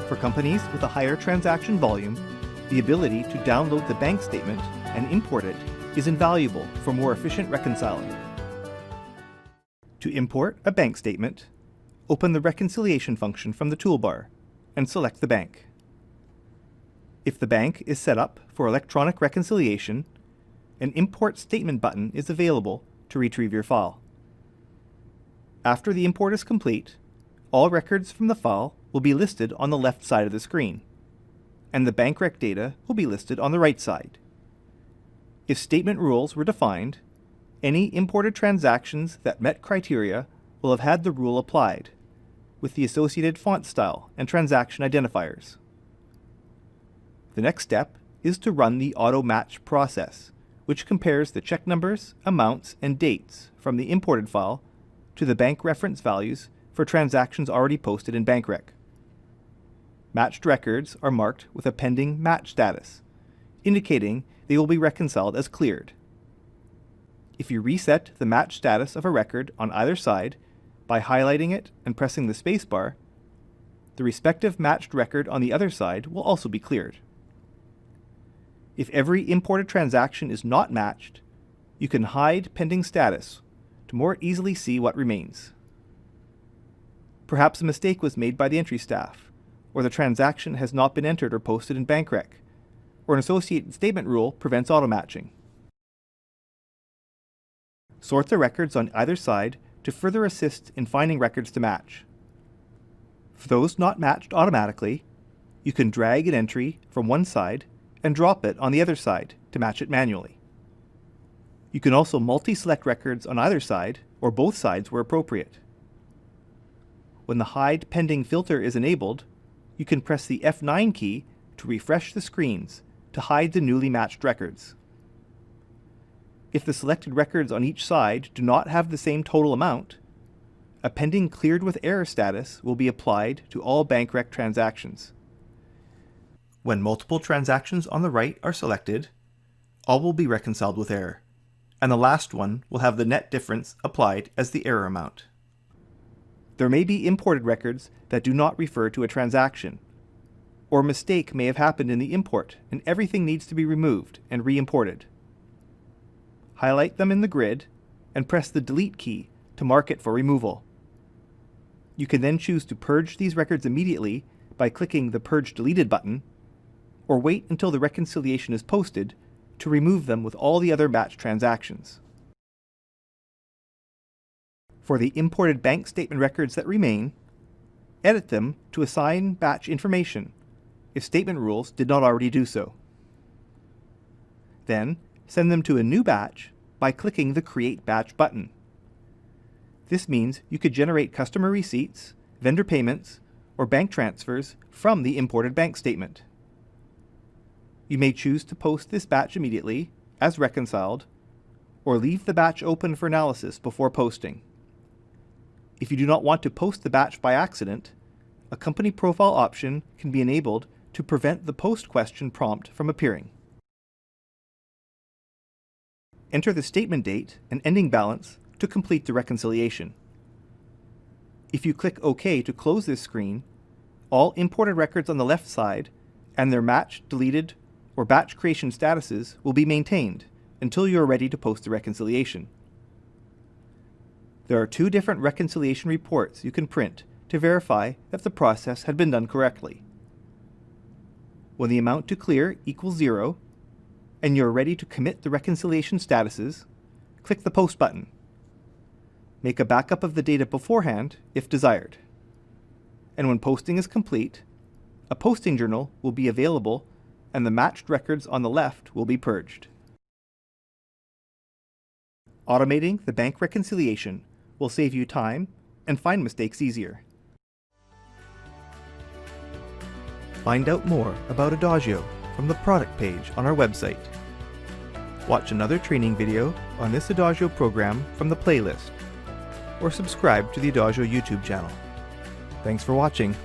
For companies with a higher transaction volume, the ability to download the bank statement and import it is invaluable for more efficient reconciling. To import a bank statement, open the reconciliation function from the toolbar and select the bank. If the bank is set up for electronic reconciliation, an Import Statement button is available to retrieve your file. After the import is complete, all records from the file will be listed on the left side of the screen, and the BankRec data will be listed on the right side. If statement rules were defined, any imported transactions that met criteria will have had the rule applied, with the associated font style and transaction identifiers. The next step is to run the auto match process, which compares the check numbers, amounts, and dates from the imported file to the bank reference values for transactions already posted in BankRec. Matched records are marked with a pending match status, indicating they will be reconciled as cleared. If you reset the match status of a record on either side by highlighting it and pressing the spacebar, the respective matched record on the other side will also be cleared. If every imported transaction is not matched, you can hide pending status to more easily see what remains. Perhaps a mistake was made by the entry staff, or the transaction has not been entered or posted in BankRec, or an associated statement rule prevents auto-matching. Sort the records on either side to further assist in finding records to match. For those not matched automatically, you can drag an entry from one side and drop it on the other side to match it manually. You can also multi-select records on either side or both sides where appropriate. When the Hide Pending filter is enabled, you can press the F9 key to refresh the screens to hide the newly matched records. If the selected records on each side do not have the same total amount, a pending cleared with error status will be applied to all BankRec transactions. When multiple transactions on the right are selected, all will be reconciled with error, and the last one will have the net difference applied as the error amount. There may be imported records that do not refer to a transaction, or a mistake may have happened in the import and everything needs to be removed and re-imported. Highlight them in the grid and press the Delete key to mark it for removal. You can then choose to purge these records immediately by clicking the Purge Deleted button, or wait until the reconciliation is posted to remove them with all the other matched transactions. For the imported bank statement records that remain, edit them to assign batch information if statement rules did not already do so. Then, send them to a new batch by clicking the Create Batch button. This means you could generate customer receipts, vendor payments, or bank transfers from the imported bank statement. You may choose to post this batch immediately, as reconciled, or leave the batch open for analysis before posting. If you do not want to post the batch by accident, a company profile option can be enabled to prevent the post question prompt from appearing. Enter the statement date and ending balance to complete the reconciliation. If you click OK to close this screen, all imported records on the left side and their matched, deleted, or batch creation statuses will be maintained until you are ready to post the reconciliation. There are two different reconciliation reports you can print to verify that the process had been done correctly. When the amount to clear equals 0, and you are ready to commit the reconciliation statuses, click the Post button. Make a backup of the data beforehand if desired. And when posting is complete, a posting journal will be available and the matched records on the left will be purged. Automating the bank reconciliation will save you time and find mistakes easier. Find out more about Adagio from the product page on our website. Watch another training video on this Adagio program from the playlist, or subscribe to the Adagio YouTube channel. Thanks for watching.